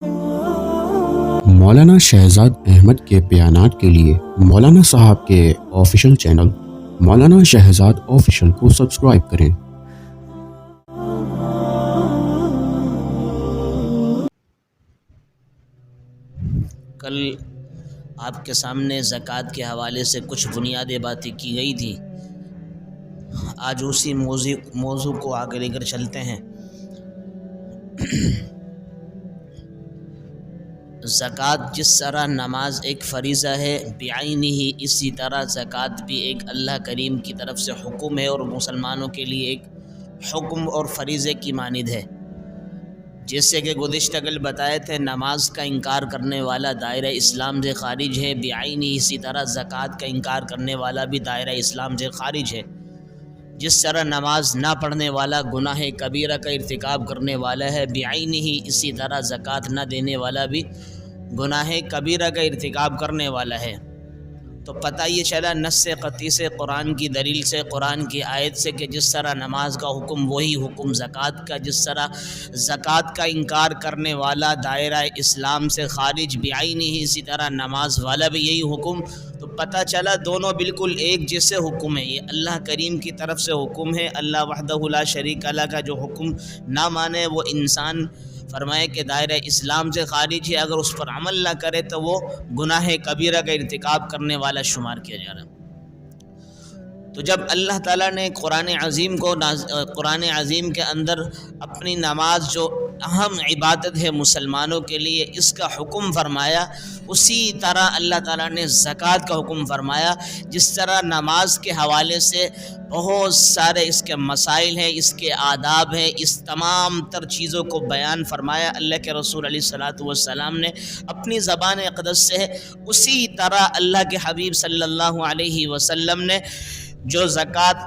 مولانا شہزاد احمد کے بیانات کے لیے مولانا صاحب کے آفیشیل چینل مولانا شہزاد آفیشیل کو سبسکرائب کریں۔ کل آپ کے سامنے زکوٰۃ کے حوالے سے کچھ بنیادی باتیں کی گئی تھی۔ آج اسی موضوع کو آگے لے کر چلتے ہیں۔ زکوٰۃ جس طرح نماز ایک فریضہ ہے بعینہ ہی، اسی طرح زکوٰۃ بھی ایک اللہ کریم کی طرف سے حکم ہے اور مسلمانوں کے لیے ایک حکم اور فریضے کی مانند ہے۔ جیسے کہ گزشتہ کل بتائے تھے، نماز کا انکار کرنے والا دائرہ اسلام سے خارج ہے بعینہ ہی، اسی طرح زکوٰۃ کا انکار کرنے والا بھی دائرہ اسلام سے خارج ہے۔ جس طرح نماز نہ پڑھنے والا گناہ کبیرہ کا ارتکاب کرنے والا ہے بعینہ ہی، اسی طرح زکوٰۃ نہ دینے والا بھی گناہ کبیرہ کا ارتکاب کرنے والا ہے۔ تو پتہ یہ چلا نص قطعی سے، قرآن کی دلیل سے، قرآن کی آیت سے، کہ جس طرح نماز کا حکم وہی حکم زکوٰۃ کا، جس طرح زکوٰۃ کا انکار کرنے والا دائرہ اسلام سے خارج بعینہ ہی، اسی طرح نماز والا بھی یہی حکم۔ تو پتہ چلا دونوں بالکل ایک جیسے حکم ہے۔ یہ اللہ کریم کی طرف سے حکم ہے۔ اللہ وحدہ لا شریک لہ کا جو حکم نہ مانے وہ انسان فرمائے کہ دائرہ اسلام سے خارج ہے، اگر اس پر عمل نہ کرے تو وہ گناہ کبیرہ کا ارتکاب کرنے والا شمار کیا جا رہا ہے۔ تو جب اللہ تعالیٰ نے قرآن عظیم کے اندر اپنی نماز جو اہم عبادت ہے مسلمانوں کے لیے، اس کا حکم فرمایا، اسی طرح اللہ تعالیٰ نے زکوٰۃ کا حکم فرمایا۔ جس طرح نماز کے حوالے سے بہت سارے اس کے مسائل ہیں، اس کے آداب ہیں، اس تمام تر چیزوں کو بیان فرمایا اللہ کے رسول علیہ الصلوۃ والسلام نے اپنی زبان اقدس سے، اسی طرح اللہ کے حبیب صلی اللہ علیہ وسلم نے جو زکوٰۃ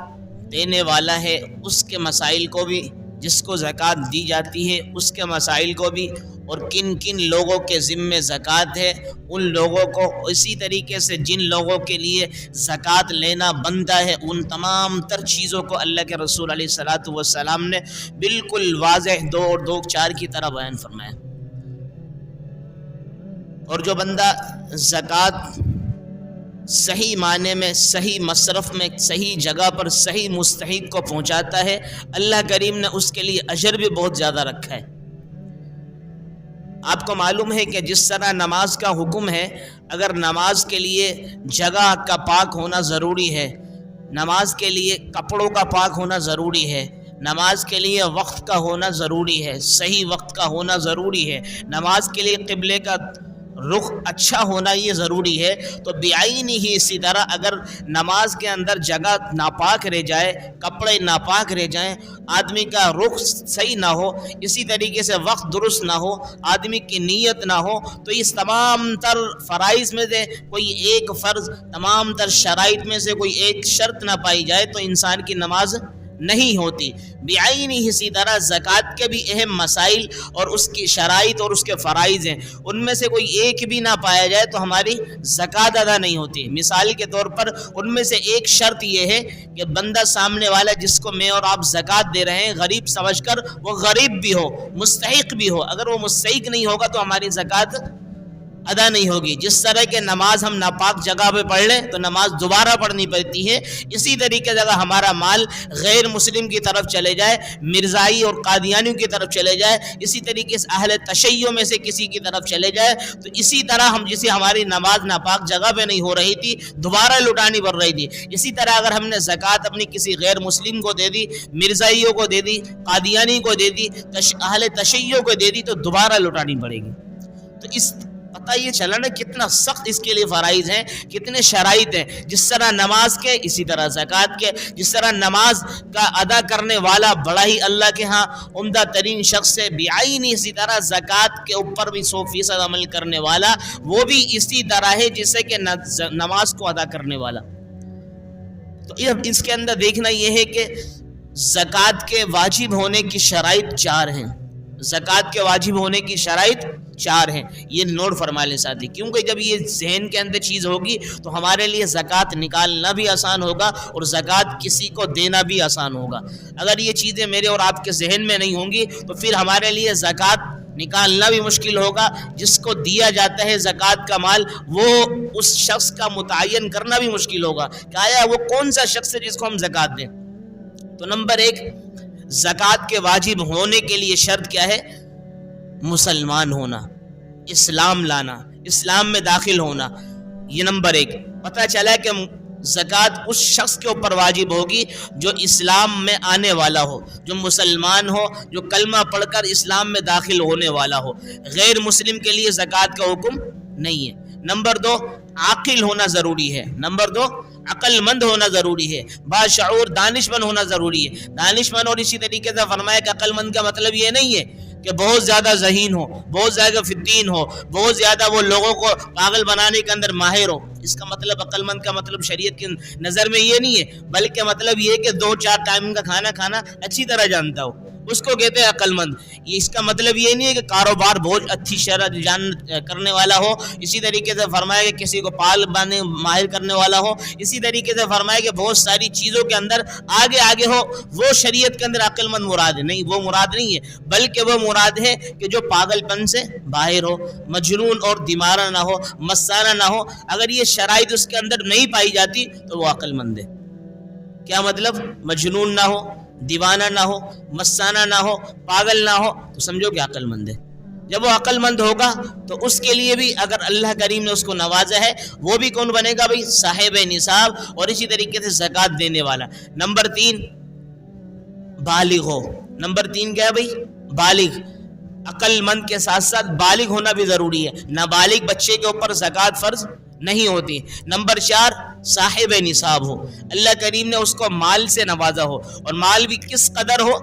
دینے والا ہے اس کے مسائل کو بھی، جس کو زکوٰۃ دی جاتی ہے اس کے مسائل کو بھی، اور کن کن لوگوں کے ذمے زکوٰۃ ہے ان لوگوں کو، اسی طریقے سے جن لوگوں کے لیے زکوٰۃ لینا بنتا ہے ان تمام تر چیزوں کو اللہ کے رسول علیہ الصلوۃ والسلام نے بالکل واضح 2 اور 2 4 کی طرح بیان فرمایا۔ اور جو بندہ زکوٰۃ صحیح معنی میں، صحیح مصرف میں، صحیح جگہ پر صحیح مستحق کو پہنچاتا ہے، اللہ کریم نے اس کے لیے اجر بھی بہت زیادہ رکھا ہے۔ آپ کو معلوم ہے کہ جس طرح نماز کا حکم ہے، اگر نماز کے لیے جگہ کا پاک ہونا ضروری ہے، نماز کے لیے کپڑوں کا پاک ہونا ضروری ہے، نماز کے لیے وقت کا ہونا ضروری ہے، صحیح وقت کا ہونا ضروری ہے، نماز کے لیے قبلے کا رخ اچھا ہونا یہ ضروری ہے، تو بعینہ ہی اسی طرح اگر نماز کے اندر جگہ ناپاک رہ جائے، کپڑے ناپاک رہ جائیں، آدمی کا رخ صحیح نہ ہو، اسی طریقے سے وقت درست نہ ہو، آدمی کی نیت نہ ہو، تو اس تمام تر فرائض میں سے کوئی ایک فرض، تمام تر شرائط میں سے کوئی ایک شرط نہ پائی جائے تو انسان کی نماز نہیں ہوتی۔ بعینہ ہی اسی طرح زکوٰۃ کے بھی اہم مسائل اور اس کی شرائط اور اس کے فرائض ہیں، ان میں سے کوئی ایک بھی نہ پایا جائے تو ہماری زکوٰۃ ادا نہیں ہوتی۔ مثال کے طور پر ان میں سے ایک شرط یہ ہے کہ بندہ سامنے والا جس کو میں اور آپ زکوٰۃ دے رہے ہیں غریب سمجھ کر وہ غریب بھی ہو، مستحق بھی ہو، اگر وہ مستحق نہیں ہوگا تو ہماری زکوٰۃ ادا نہیں ہوگی۔ جس طرح کہ نماز ہم ناپاک جگہ پہ پڑھ لیں تو نماز دوبارہ پڑھنی پڑتی ہے، اسی طریقے سے اگر ہمارا مال غیر مسلم کی طرف چلے جائے، مرزائی اور قادیانیوں کی طرف چلے جائے، اسی طریقے سے اہل تشیع میں سے کسی کی طرف چلے جائے، تو اسی طرح ہم جسے ہماری نماز ناپاک جگہ پہ نہیں ہو رہی تھی دوبارہ لٹانی پڑ رہی تھی، اسی طرح اگر ہم نے زکوٰۃ اپنی کسی غیر مسلم کو دے دی، مرزائیوں کو دے دی، قادیانی کو دے دی، اہل تشیع کو دے دی، تو دوبارہ لٹانی پڑے گی۔ تو اس پتہ یہ چلا نا کتنا سخت اس کے لیے فرائض ہیں، کتنے شرائط ہیں۔ جس طرح نماز کے اسی طرح زکوٰۃ کے، جس طرح نماز کا ادا کرنے والا بڑا ہی اللہ کے ہاں عمدہ ترین شخص ہے بعینہ، اسی طرح زکوٰۃ کے اوپر بھی 100% عمل کرنے والا وہ بھی اسی طرح ہے جیسے کہ نماز کو ادا کرنے والا۔ تو اس کے اندر دیکھنا یہ ہے کہ زکوٰۃ کے واجب ہونے کی شرائط 4 ہیں، زکوٰۃ کے واجب ہونے کی شرائط 4 ہیں، یہ نوٹ فرما لیں ساتھی، کیونکہ جب یہ ذہن کے اندر چیز ہوگی تو ہمارے لیے زکوٰۃ نکالنا بھی آسان ہوگا اور زکوٰۃ کسی کو دینا بھی آسان ہوگا۔ اگر یہ چیزیں میرے اور آپ کے ذہن میں نہیں ہوں گی تو پھر ہمارے لیے زکوٰۃ نکالنا بھی مشکل ہوگا، جس کو دیا جاتا ہے زکوٰۃ کا مال وہ اس شخص کا متعین کرنا بھی مشکل ہوگا کہ آیا وہ کون سا شخص ہے جس کو ہم زکوٰۃ دیں۔ تو نمبر ایک، زکوٰۃ کے واجب ہونے کے لیے شرط کیا ہے؟ مسلمان ہونا، اسلام لانا، اسلام میں داخل ہونا، یہ نمبر ایک۔ پتہ چلا کہ زکوٰۃ اس شخص کے اوپر واجب ہوگی جو اسلام میں آنے والا ہو، جو مسلمان ہو، جو کلمہ پڑھ کر اسلام میں داخل ہونے والا ہو۔ غیر مسلم کے لیے زکوٰۃ کا حکم نہیں ہے۔ نمبر دو، عاقل ہونا ضروری ہے۔ نمبر دو، عقل مند ہونا ضروری ہے، باشعور دانش مند ہونا ضروری ہے۔ دانش مند، اور اسی طریقے سے فرمایا کہ عقل مند کا مطلب یہ نہیں ہے کہ بہت زیادہ ذہین ہو، بہت زیادہ فطین ہو، بہت زیادہ وہ لوگوں کو پاگل بنانے کے اندر ماہر ہو۔ اس کا مطلب، عقل مند کا مطلب شریعت کی نظر میں یہ نہیں ہے، بلکہ مطلب یہ کہ 2-4 ٹائم کا کھانا کھانا اچھی طرح جانتا ہو، اس کو کہتے ہیں عقل مند۔ اس کا مطلب یہ نہیں ہے کہ کاروبار بہت اچھی شرح جان کرنے والا ہو۔ اسی طریقے سے فرمایا کہ کسی کو پال بانے ماہر کرنے والا ہو۔ اسی طریقے سے فرمایا کہ بہت ساری چیزوں کے اندر آگے ہو، وہ شریعت کے اندر عقل مند مراد ہے نہیں، وہ مراد نہیں ہے، بلکہ وہ مراد ہے کہ جو پاگل پن سے باہر ہو، مجنون اور دیمارہ نہ ہو، مستانہ نہ ہو۔ اگر یہ شرائط اس کے اندر نہیں پائی جاتی تو وہ عقل مند ہے۔ کیا مطلب؟ مجنون نہ ہو، دیوانہ نہ ہو، مستانہ نہ ہو، پاگل نہ ہو، تو سمجھو کہ عقل مند ہے۔ جب وہ عقل مند ہوگا تو اس کے لیے بھی اگر اللہ کریم نے اس کو نوازا ہے، وہ بھی کون بنے گا بھائی؟ صاحب نصاب، اور اسی طریقے سے زکوٰۃ دینے والا۔ نمبر 3، بالغ ہو۔ نمبر 3 کیا ہے بھائی؟ بالغ۔ عقل مند کے ساتھ ساتھ بالغ ہونا بھی ضروری ہے، نابالغ بچے کے اوپر زکوٰۃ فرض نہیں ہوتی۔ نمبر 4، صاحب نصاب ہو، اللہ کریم نے اس کو مال سے نوازا ہو، اور مال بھی کس قدر ہو؟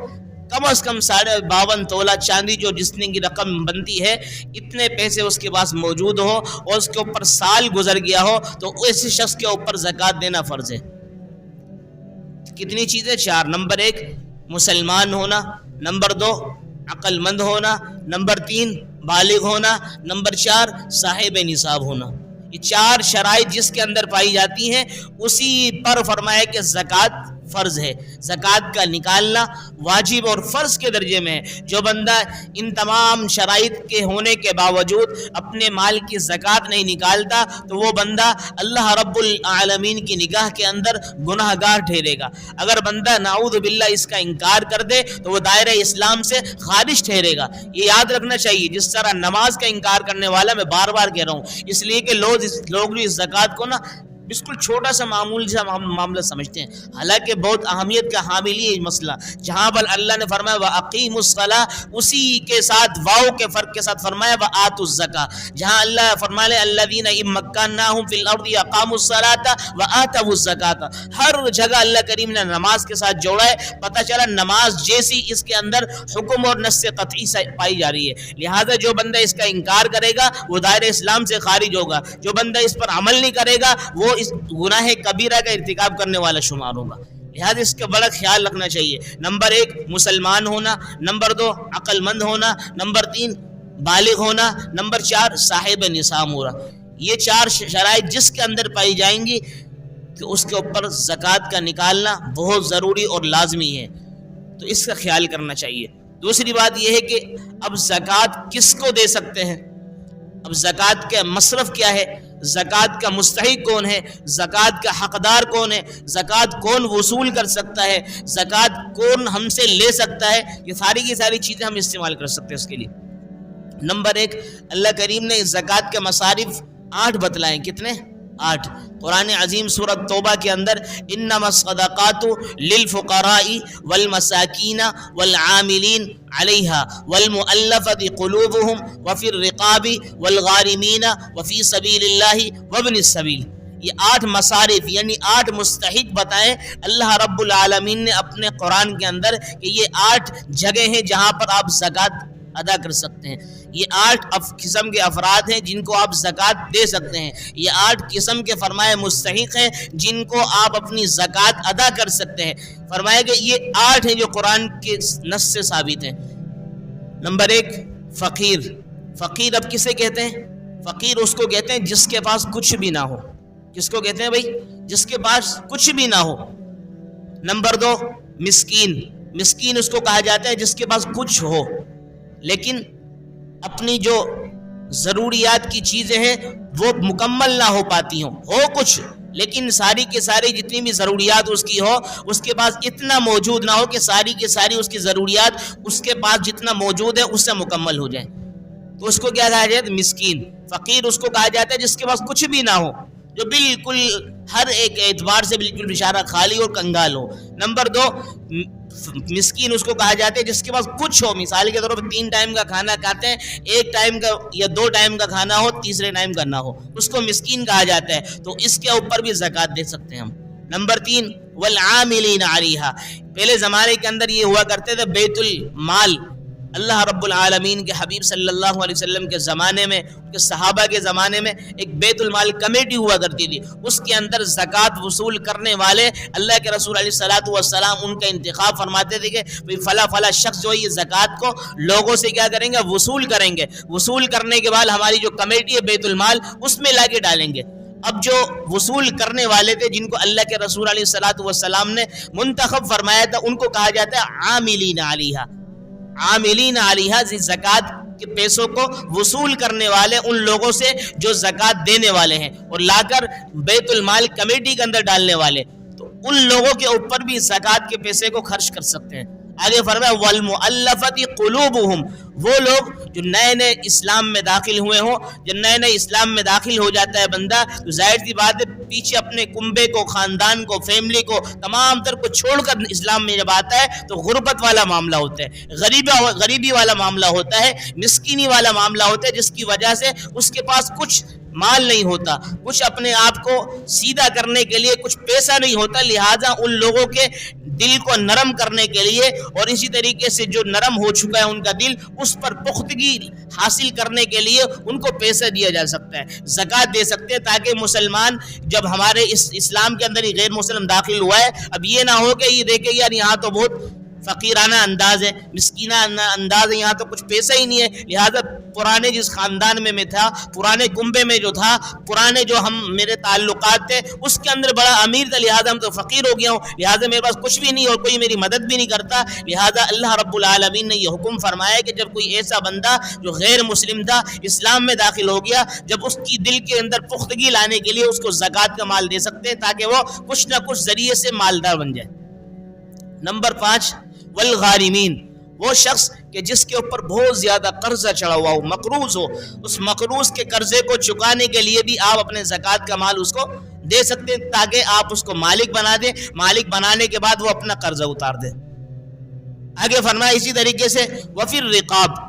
کم از کم 52.5 تولہ چاندی جو جتنے کی رقم بنتی ہے، اتنے پیسے اس کے پاس موجود ہو اور اس کے اوپر سال گزر گیا ہو تو ایسے شخص کے اوپر زکوٰۃ دینا فرض ہے۔ کتنی چیزیں؟ 4۔ نمبر 1، مسلمان ہونا۔ نمبر 2، عقل مند ہونا۔ نمبر 3، بالغ ہونا۔ نمبر 4، صاحب نصاب ہونا۔ یہ 4 شرائط جس کے اندر پائی جاتی ہیں، اسی پر فرمایا کہ زکوٰۃ فرض ہے، زکوٰۃ کا نکالنا واجب اور فرض کے درجے میں ہے۔ جو بندہ ان تمام شرائط کے ہونے کے باوجود اپنے مال کی زکوٰۃ نہیں نکالتا تو وہ بندہ اللہ رب العالمین کی نگاہ کے اندر گناہ گار ٹھہرے گا۔ اگر بندہ نعوذ باللہ اس کا انکار کر دے تو وہ دائرہ اسلام سے خارج ٹھہرے گا۔ یہ یاد رکھنا چاہیے، جس طرح نماز کا انکار کرنے والا، میں بار بار کہہ رہا ہوں اس لیے کہ لوگ بھی اس زکوٰۃ کو نا بالکل چھوٹا سا معمول سا معاملہ سمجھتے ہیں، حالانکہ بہت اہمیت کا حامل یہ مسئلہ۔ جہاں پر اللہ نے فرمایا وَأَقِيمُوا الصَّلَاةَ، اسی کے ساتھ واو کے فرق کے ساتھ فرمایا وَآتُوا الزَّكَاةَ۔ جہاں اللہ فرمایا الَّذِينَ إِن مَّكَّنَّاهُمْ فِي الْأَرْضِ أَقَامُوا الصَّلَاةَ وَآتَوُا الزَّكَاةَ، ہر جگہ اللہ کریم نے نماز کے ساتھ جوڑا ہے۔ پتہ چلا نماز جیسی اس کے اندر حکم اور نص قطعی پائی جا رہی ہے، لہٰذا جو بندہ اس کا انکار کرے گا وہ دائرہ اسلام سے خارج ہوگا، جو بندہ اس پر عمل نہیں کرے گا وہ اس گناہ کبیرہ کا ارتکاب کرنے والا شمار ہوگا۔ لہذا اس کا بڑا خیال رکھنا چاہیے۔ نمبر 1، مسلمان ہونا۔ نمبر 2، عقل مند ہونا۔ نمبر 3، بالغ ہونا۔ نمبر 4، صاحب نصاب ہونا۔ یہ 4 شرائط جس کے اندر پائی جائیں گی کہ اس کے اوپر زکوٰۃ کا نکالنا بہت ضروری اور لازمی ہے، تو اس کا خیال کرنا چاہیے۔ دوسری بات یہ ہے کہ اب زکوٰۃ کس کو دے سکتے ہیں؟ اب زکوٰۃ کا مصرف کیا ہے؟ زکوٰۃ کا مستحق کون ہے؟ زکوٰۃ کا حقدار کون ہے؟ زکوٰۃ کون وصول کر سکتا ہے؟ زکوٰۃ کون ہم سے لے سکتا ہے؟ یہ ساری کی ساری چیزیں ہم استعمال کر سکتے ہیں اس کے لیے۔ نمبر 1، اللہ کریم نے زکوٰۃ کے مصارف 8 بتلائے۔ کتنے؟ 8۔ قرآن عظیم سورۃ توبہ کے اندر انما الصدقات للفقراء والمساکین والعاملین علیہا والمؤلفۃ قلوبهم وفی الرقاب والغارمین وفی سبیل اللہ وابن السبیل، یہ 8 مصارف یعنی 8 مستحق بتائے اللہ رب العالمین نے اپنے قرآن کے اندر کہ یہ 8 جگہ ہیں جہاں پر آپ زکوٰۃ ادا کر سکتے ہیں۔ یہ 8 قسم کے افراد ہیں جن کو آپ زکوٰۃ دے سکتے ہیں۔ یہ 8 قسم کے فرمائے مستحق ہیں جن کو آپ اپنی زکوٰۃ ادا کر سکتے ہیں۔ فرمایا کہ یہ 8 ہیں جو قرآن کے نص سے ثابت ہیں۔ نمبر 1، فقیر۔ فقیر اب کسے کہتے ہیں؟ فقیر اس کو کہتے ہیں جس کے پاس کچھ بھی نہ ہو۔ کس کو کہتے ہیں بھائی؟ جس کے پاس کچھ بھی نہ ہو۔ نمبر 2، مسکین۔ مسکین اس کو کہا جاتا ہے جس کے پاس کچھ ہو لیکن اپنی جو ضروریات کی چیزیں ہیں وہ مکمل نہ ہو پاتی ہوں، ہو کچھ لیکن ساری کے ساری جتنی بھی ضروریات اس کی ہو اس کے پاس اتنا موجود نہ ہو کہ ساری کے ساری اس کی ضروریات اس کے پاس جتنا موجود ہے اس سے مکمل ہو جائیں، تو اس کو کیا کہا جاتا ہے؟ مسکین۔ فقیر اس کو کہا جاتا ہے جس کے پاس کچھ بھی نہ ہو، جو بالکل ہر ایک اعتبار سے بالکل بیچارہ خالی اور کنگال ہو۔ نمبر 2 مسکین اس کو کہا جاتا ہے جس کے پاس کچھ ہو، مثال کے طور پر 3 ٹائم کا کھانا کھاتے ہیں، 1 ٹائم کا یا 2 ٹائم کا کھانا ہو، تیسرے ٹائم کا نہ ہو، اس کو مسکین کہا جاتا ہے، تو اس کے اوپر بھی زکوٰۃ دے سکتے ہیں ہم۔ نمبر 3 والعاملین علیہا، پہلے زمانے کے اندر یہ ہوا کرتے تھے بیت المال، اللہ رب العالمین کے حبیب صلی اللہ علیہ وسلم کے زمانے میں، کے صحابہ کے زمانے میں ایک بیت المال کمیٹی ہوا کرتی تھی، اس کے اندر زکوٰۃ وصول کرنے والے اللہ کے رسول علیہ الصلوۃ والسلام ان کا انتخاب فرماتے تھے کہ فلاں فلاں شخص جو ہے یہ زکوٰۃ کو لوگوں سے کیا کریں گے؟ وصول کریں گے، وصول کرنے کے بعد ہماری جو کمیٹی ہے بیت المال اس میں لا کے ڈالیں گے۔ اب جو وصول کرنے والے تھے جن کو اللہ کے رسول علیہ الصلوۃ والسلام نے منتخب فرمایا تھا ان کو کہا جاتا ہے عاملین علیہا، عاملین علیہا، زکوٰۃ کے پیسوں کو وصول کرنے والے ان لوگوں سے جو زکوٰۃ دینے والے ہیں اور لا کر بیت المال کمیٹی کے اندر ڈالنے والے، تو ان لوگوں کے اوپر بھی زکوٰۃ کے پیسے کو خرچ کر سکتے ہیں۔ آگے فرمایا والمؤلفۃ قلوبہم، وہ لوگ جو نئے نئے اسلام میں داخل ہوئے ہوں، جب نئے نئے اسلام میں داخل ہو جاتا ہے بندہ تو ظاہر سی بات ہے پیچھے اپنے کنبے کو، خاندان کو، فیملی کو، تمام تر کو چھوڑ کر اسلام میں جب آتا ہے تو غربت والا معاملہ ہوتا ہے، غریبی والا معاملہ ہوتا ہے، مسکینی والا معاملہ ہوتا ہے، جس کی وجہ سے اس کے پاس کچھ مال نہیں ہوتا، کچھ اپنے آپ کو سیدھا کرنے کے لیے کچھ پیسہ نہیں ہوتا، لہٰذا ان لوگوں کے دل کو نرم کرنے کے لیے اور اسی طریقے سے جو نرم ہو چکا ہے ان کا دل، اس پر پختگی حاصل کرنے کے لیے ان کو پیسہ دیا جا سکتا ہے، زکوٰۃ دے سکتے ہیں، تاکہ مسلمان جب ہمارے اس اسلام کے اندر غیر مسلم داخل ہوا ہے اب یہ نہ ہو کہ یہ دیکھے یار یہاں تو بہت فقیرانہ انداز ہے، مسکینانہ انداز ہے، یہاں تو کچھ پیسہ ہی نہیں ہے، لہٰذا پرانے جس خاندان میں تھا، پرانے کنبے میں جو تھا، پرانے جو میرے تعلقات تھے اس کے اندر بڑا امیر تھا، لہٰذا ہم تو فقیر ہو گیا ہوں، لہٰذا میرے پاس کچھ بھی نہیں اور کوئی میری مدد بھی نہیں کرتا، لہٰذا اللہ رب العالمین نے یہ حکم فرمایا کہ جب کوئی ایسا بندہ جو غیر مسلم تھا اسلام میں داخل ہو گیا، جب اس کی دل کے اندر پختگی لانے کے لیے اس کو زکوٰۃ کا مال دے سکتے ہیں تاکہ وہ کچھ نہ کچھ ذریعے سے مالدار بن جائے۔ نمبر 5 والغارمین، وہ شخص کہ جس کے اوپر بہت زیادہ قرضہ چڑھا ہوا ہو، مقروض ہو، اس مقروض کے قرضے کو چکانے کے لیے بھی آپ اپنے زکوٰۃ کا مال اس کو دے سکتے ہیں تاکہ آپ اس کو مالک بنا دیں، مالک بنانے کے بعد وہ اپنا قرضہ اتار دیں۔ آگے فرمایا اسی طریقے سے وفی الرقاب،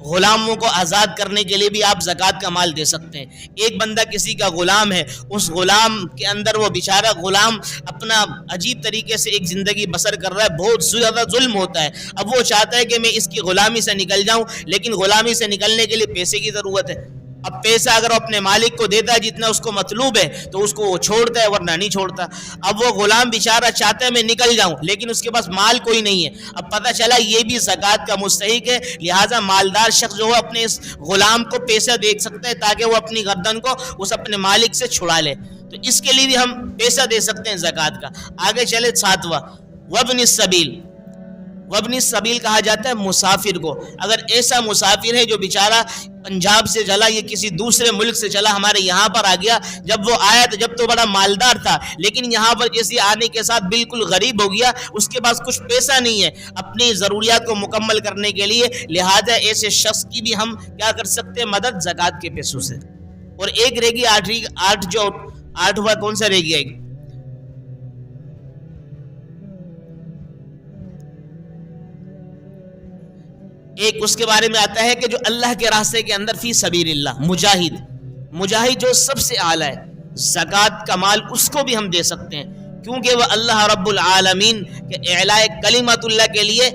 غلاموں کو آزاد کرنے کے لیے بھی آپ زکوٰۃ کا مال دے سکتے ہیں۔ ایک بندہ کسی کا غلام ہے، اس غلام کے اندر وہ بیچارہ غلام اپنا عجیب طریقے سے ایک زندگی بسر کر رہا ہے، بہت زیادہ ظلم ہوتا ہے، اب وہ چاہتا ہے کہ میں اس کی غلامی سے نکل جاؤں، لیکن غلامی سے نکلنے کے لیے پیسے کی ضرورت ہے۔ اب پیسہ اگر اپنے مالک کو دیتا ہے جتنا اس کو مطلوب ہے تو اس کو وہ چھوڑتا ہے ورنہ نہیں چھوڑتا۔ اب وہ غلام بیچارہ چاہتا ہے میں نکل جاؤں لیکن اس کے پاس مال کوئی نہیں ہے، اب پتہ چلا یہ بھی زکوٰۃ کا مستحق ہے، لہٰذا مالدار شخص جو ہے اپنے اس غلام کو پیسہ دے سکتا ہے تاکہ وہ اپنی گردن کو اس اپنے مالک سے چھڑا لے، تو اس کے لیے بھی ہم پیسہ دے سکتے ہیں زکوٰۃ کا۔ آگے چلے 7واں وابن السبیل، وابن السبیل کہا جاتا ہے مسافر کو، اگر ایسا مسافر ہے جو بیچارہ پنجاب سے چلا یا کسی دوسرے ملک سے چلا ہمارے یہاں پر آ گیا، جب وہ آیا تو جب تو بڑا مالدار تھا لیکن یہاں پر جیسے آنے کے ساتھ بالکل غریب ہو گیا، اس کے پاس کچھ پیسہ نہیں ہے اپنی ضروریات کو مکمل کرنے کے لیے، لہٰذا ایسے شخص کی بھی ہم کیا کر سکتے ہیں؟ مدد زکوٰۃ کے پیسوں سے۔ اور ایک رہ گئی 8واں کون سا رہ گیا؟ ایک اس کے بارے میں آتا ہے کہ جو اللہ کے راستے کے اندر فی سبیل اللہ، مجاہد جو سب سے اعلیٰ ہے، زکوٰۃ کا مال اس کو بھی ہم دے سکتے ہیں کیونکہ وہ اللہ رب العالمین کے اعلاء کلمت اللہ کے لیے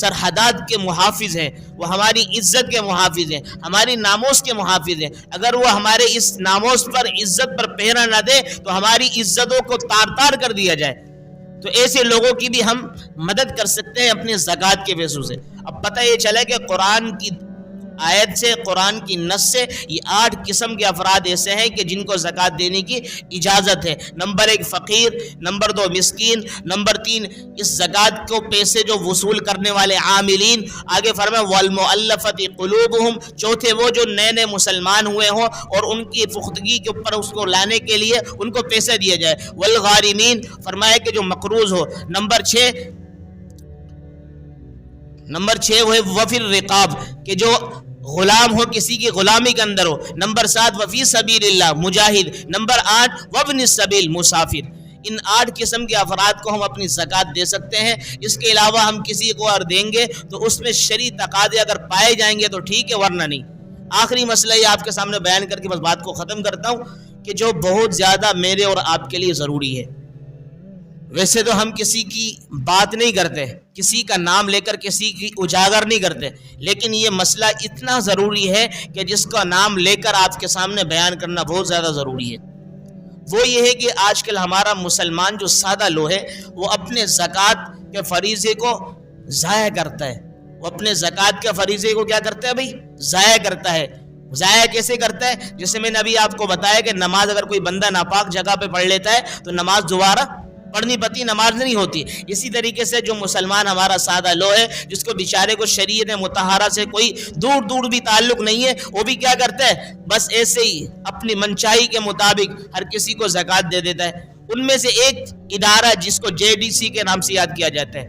سرحدات کے محافظ ہیں، وہ ہماری عزت کے محافظ ہیں، ہماری ناموس کے محافظ ہیں، اگر وہ ہمارے اس ناموس پر، عزت پر پہرا نہ دے تو ہماری عزتوں کو تار تار کر دیا جائے، تو ایسے لوگوں کی بھی ہم مدد کر سکتے ہیں اپنے زکوٰۃ کے پیسوں سے۔ اب پتہ یہ چلا کہ آیت سے، قرآن کی نص سے یہ 8 قسم کے افراد ایسے ہیں کہ جن کو زکوٰۃ دینے کی اجازت ہے۔ نمبر 1 فقیر، نمبر 2 مسکین، نمبر 3 اس زکوٰۃ کو پیسے جو وصول کرنے والے عاملین، آگے فرمایا والمؤلفۃ قلوبہم، چوتھے وہ جو نئے نئے مسلمان ہوئے ہوں اور ان کی پختگی کے اوپر اس کو لانے کے لیے ان کو پیسے دیے جائے، والغارمین فرمایا کہ جو مقروض ہو۔ نمبر 6 وہ ہے وفی الرقاب، کہ جو غلام ہو، کسی کی غلامی کے اندر ہو۔ نمبر 7 وفی سبیل اللہ، مجاہد۔ نمبر 8 وابن السبیل، مسافر۔ ان 8 قسم کے افراد کو ہم اپنی زکوٰۃ دے سکتے ہیں۔ اس کے علاوہ ہم کسی کو اور دیں گے تو اس میں شرعی تقاضے اگر پائے جائیں گے تو ٹھیک ہے، ورنہ نہیں۔ آخری مسئلہ یہ آپ کے سامنے بیان کر کے بس بات کو ختم کرتا ہوں کہ جو بہت زیادہ میرے اور آپ کے لیے ضروری ہے۔ ویسے تو ہم کسی کی بات نہیں کرتے، کسی کا نام لے کر کسی کی اجاگر نہیں کرتے، لیکن یہ مسئلہ اتنا ضروری ہے کہ جس کا نام لے کر آپ کے سامنے بیان کرنا بہت زیادہ ضروری ہے۔ وہ یہ ہے کہ آج کل ہمارا مسلمان جو سادہ لو ہے وہ اپنے زکوٰۃ کے فریضے کو ضائع کرتا ہے۔ وہ اپنے زکوٰۃ کے فریضے کو کیا کرتا ہے بھائی؟ ضائع کرتا ہے۔ ضائع کیسے کرتا ہے؟ جیسے میں نے ابھی آپ کو بتایا کہ نماز اگر کوئی بندہ ناپاک جگہ پہ پڑھ لیتا ہے تو نماز دوبارہ پڑھنی پڑتی، نماز نہیں ہوتی۔ اسی طریقے سے جو مسلمان ہمارا سادہ لو ہے، جس کو بیچارے کو شریعت مطہرہ سے کوئی دور بھی تعلق نہیں ہے، وہ بھی کیا کرتا ہے؟ بس ایسے ہی اپنی منچائی کے مطابق ہر کسی کو زکوٰۃ دے دیتا ہے۔ ان میں سے ایک ادارہ جس کو JDC کے نام سے یاد کیا جاتا ہے۔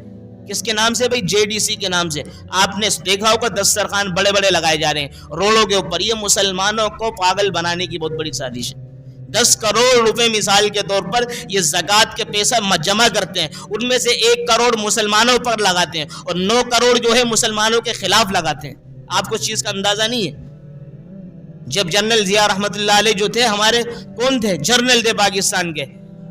کس کے نام سے بھائی؟ JDC کے نام سے۔ آپ نے دیکھا ہوگا دسترخوان بڑے بڑے لگائے جا رہے ہیں روڈوں کے اوپر۔ یہ مسلمانوں کو پاگل بنانے کی بہت بڑی سازش ہے۔ 10 کروڑ روپے مثال کے طور پر یہ زکوٰۃ کے پیسہ جمع کرتے ہیں، ان میں سے 1 کروڑ مسلمانوں پر لگاتے ہیں اور 9 کروڑ جو ہے مسلمانوں کے خلاف لگاتے ہیں۔ آپ کو اس چیز کا اندازہ نہیں ہے؟ جب جنرل ضیاء رحمۃ اللہ علیہ جو تھے، ہمارے کون تھے؟ جنرل تھے پاکستان کے،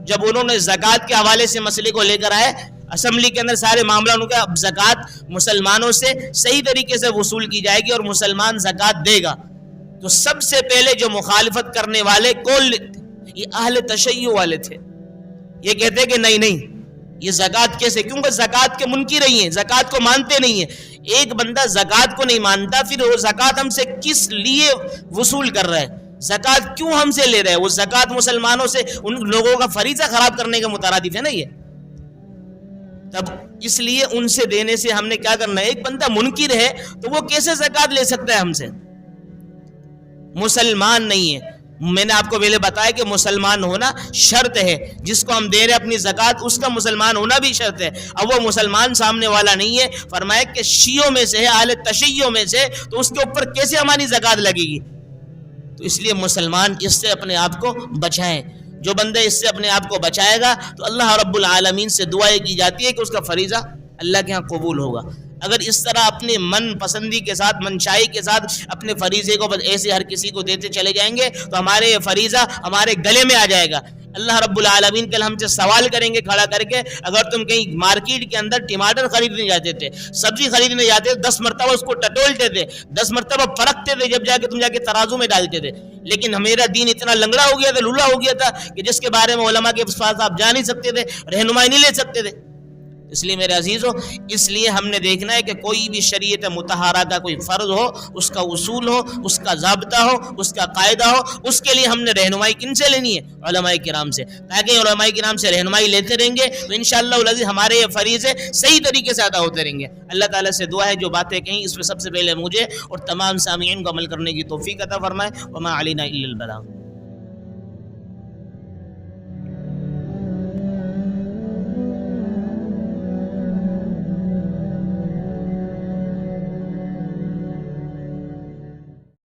جب انہوں نے زکوٰۃ کے حوالے سے مسئلے کو لے کر آئے اسمبلی کے اندر، سارے معاملہ ان کا اب زکوٰۃ مسلمانوں سے صحیح طریقے سے وصول کی جائے گی اور مسلمان زکوٰۃ دے گا، تو سب سے پہلے جو مخالفت کرنے والے کون؟ یہ اہل تشیع والے تھے۔ یہ کہتے کہ نہیں یہ زکوٰۃ کیسے؟ کیونکہ زکوٰۃ کے منکر ہی ہیں، زکوٰۃ کو مانتے نہیں ہیں۔ ایک بندہ زکوٰۃ کو نہیں مانتا، پھر وہ زکوٰۃ ہم سے کس لیے وصول کر رہا ہے؟ زکوٰۃ کیوں ہم سے لے رہا ہے؟ وہ زکوٰۃ مسلمانوں سے ان لوگوں کا فریضہ خراب کرنے کے مترادف ہے نا یہ۔ تب اس لیے ان سے دینے سے ہم نے کیا کرنا ہے؟ ایک بندہ منکر ہے تو وہ کیسے زکوٰۃ لے سکتا ہے ہم سے؟ مسلمان نہیں ہے۔ میں نے آپ کو پہلے بتایا کہ مسلمان ہونا شرط ہے، جس کو ہم دے رہے اپنی زکوٰۃ اس کا مسلمان ہونا بھی شرط ہے۔ اب وہ مسلمان سامنے والا نہیں ہے، فرمایا کہ شیعوں میں سے ہے، اہل تشیع میں سے، تو اس کے اوپر کیسے ہماری زکوٰۃ لگے گی؟ تو اس لیے مسلمان اس سے اپنے آپ کو بچائیں۔ جو بندہ اس سے اپنے آپ کو بچائے گا تو اللہ رب العالمین سے دعائیں کی جاتی ہے کہ اس کا فریضہ اللہ کے ہاں قبول ہوگا۔ اگر اس طرح اپنے من پسندی کے ساتھ، منشائی کے ساتھ اپنے فریضے کو بس ایسے ہر کسی کو دیتے چلے جائیں گے تو ہمارے یہ فریضہ ہمارے گلے میں آ جائے گا۔ اللہ رب العالمین کل ہم سے سوال کریں گے کھڑا کر کے، اگر تم کہیں مارکیٹ کے اندر ٹماٹر خریدنے جاتے تھے، سبزی خریدنے جاتے تھے، 10 مرتبہ اس کو ٹٹولتے تھے، 10 مرتبہ پرکھتے تھے، جب تم جا کے ترازو میں ڈالتے تھے، لیکن میرا دین اتنا لنگڑا ہو گیا تھا، لولا ہو گیا تھا کہ جس کے بارے میں علماء کے پاس آپ جا نہیں سکتے تھے، رہنمائی نہیں لے سکتے تھے۔ اس لیے میرے عزیزو، اس لیے ہم نے دیکھنا ہے کہ کوئی بھی شریعت مطہرہ کا کوئی فرض ہو، اس کا اصول ہو، اس کا ضابطہ ہو، اس کا قاعدہ ہو، اس کے لیے ہم نے رہنمائی کن سے لینی ہے؟ علماء کرام سے۔ تاکہ علماء کرام سے رہنمائی لیتے رہیں گے تو انشاءاللہ العزیز ہمارے یہ فریضے صحیح طریقے سے ادا ہوتے رہیں گے۔ اللہ تعالیٰ سے دعا ہے جو باتیں کہیں اس میں سب سے پہلے مجھے اور تمام سامعین کو عمل کرنے کی توفیق عطا فرمائے۔ وما علینا الا البلاغ۔